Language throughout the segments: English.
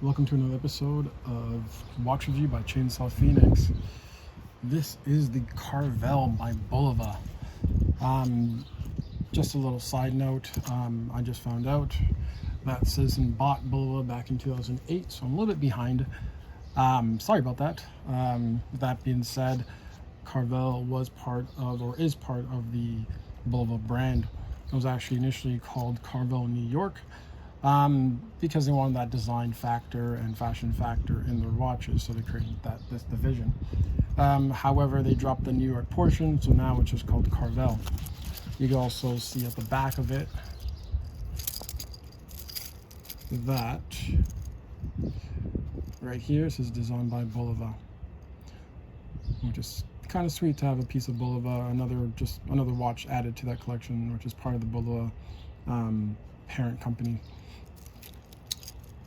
Welcome to another episode of Watch Review by Chainsaw Phoenix. This is the Caravelle by Bulova. Just a little side note, I just found out that Citizen bought Bulova back in 2008, so I'm a little bit behind. Sorry about that. With that being said, Caravelle was part of, or is part of, the Bulova brand. It was actually initially called Caravelle New York, because they wanted that design factor and fashion factor in their watches, so they created this division. However, they dropped the New York portion, so now it's just called Caravelle. You can also see at the back of it that right here says designed by Bulova, which is kind of sweet to have a piece of Bulova, another watch added to that collection, which is part of the Bulova parent company.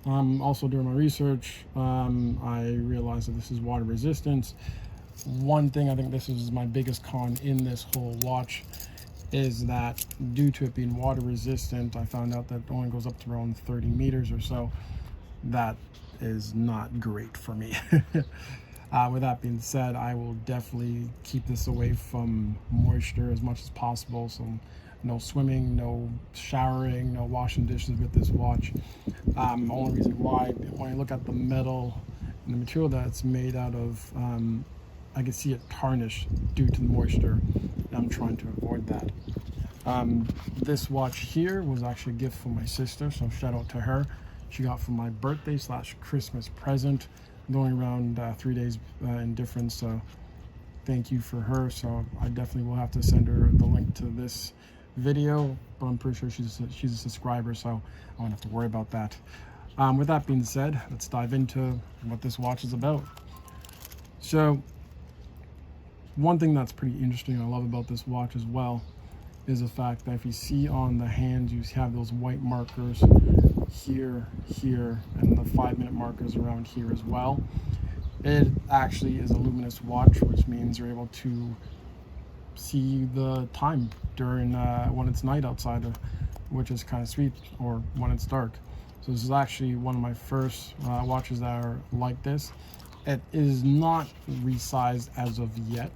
Also, during my research, I realized that this is water resistant. One thing, I think this is my biggest con in this whole watch, is that due to it being water resistant, I found out that it only goes up to around 30 meters or so. That is not great for me. With that being said, I will definitely keep this away from moisture as much as possible. So no swimming, no showering, no washing dishes with this watch. Only reason why, when I look at the metal and the material that it's made out of, I can see it tarnished due to the moisture. I'm trying to avoid that. This watch here was actually a gift from my sister, so shout out to her. She got for my birthday / Christmas present. Going around 3 days in difference, so thank you for her. So I definitely will have to send her the link to this video, but I'm pretty sure she's a subscriber, so I won't have to worry about that. With that being said, let's dive into what this watch is about. So one thing that's pretty interesting I love about this watch as well is the fact that if you see on the hands, you have those white markers here, and the 5-minute markers around here as well. It actually is a luminous watch, which means you're able to see the time during when it's night outside, which is kind of sweet, or when it's dark. So this is actually one of my first watches that are like this. It is not resized as of yet.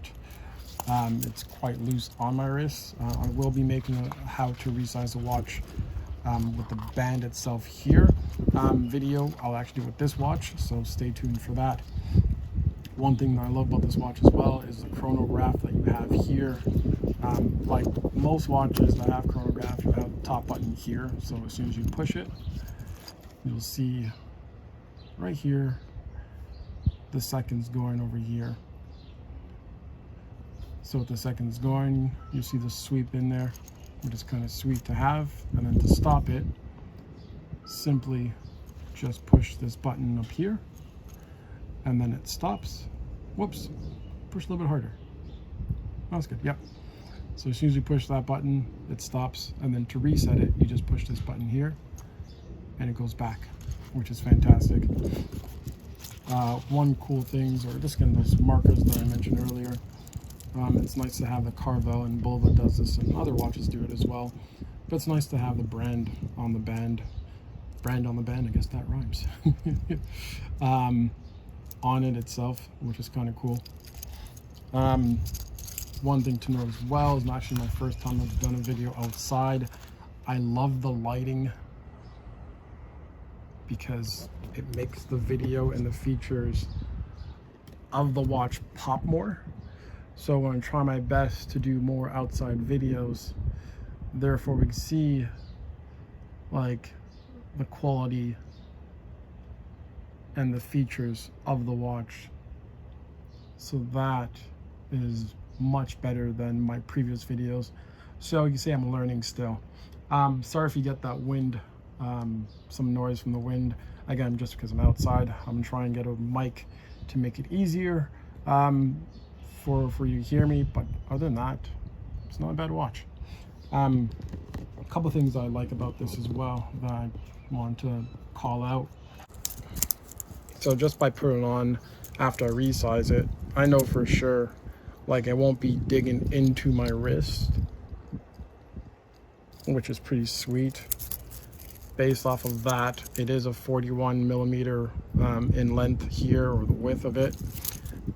It's quite loose on my wrist. I will be making a how to resize the watch with the band itself here video. I'll actually do with this watch, so stay tuned for that. One thing that I love about this watch as well is the chronograph that you have here. Like most watches that have chronograph, you have the top button here, so as soon as you push it, you'll see right here the seconds going over here. So with the seconds going, you see the sweep in there, which is kind of sweet to have. And then to stop it, simply just push this button up here, and then it stops. Whoops, push a little bit harder. That's good, yep. So as soon as you push that button, it stops, and then to reset it, you just push this button here, and it goes back, which is fantastic. One cool thing, or just getting those markers that I mentioned earlier, it's nice to have the Caravelle, and Bulova does this, and other watches do it as well. But it's nice to have the brand on the band. Brand on the band, I guess that rhymes. On it itself, which is kind of cool. One thing to note as well, is actually my first time I've done a video outside. I love the lighting because it makes the video and the features of the watch pop more. So I'm going to try my best to do more outside videos. Therefore, we can see like the quality and the features of the watch. So that is much better than my previous videos. So you can see I'm learning still. Sorry if you get that wind, some noise from the wind. Again, just because I'm outside, I'm trying to get a mic to make it easier for you to hear me, but other than that, it's not a bad watch. A couple things I like about this as well that I want to call out. So just by putting it on after I resize it, I know for sure, like, it won't be digging into my wrist, which is pretty sweet. based off of that, it is a 41 millimeter in length here, or the width of it,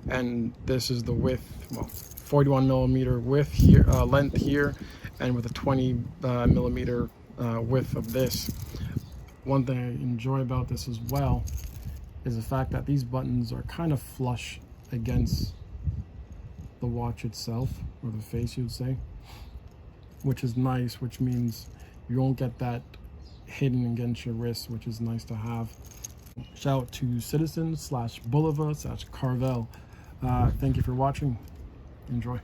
and this is the width, well, 41 millimeter width here, length here, and with a 20 millimeter width of this. One thing I enjoy about this as well is the fact that these buttons are kind of flush against the watch itself, or the face, you'd say, which is nice, which means you won't get that hidden against your wrist, which is nice to have. Shout out to Citizen / Bulova / Caravelle. Thank you for watching. Enjoy.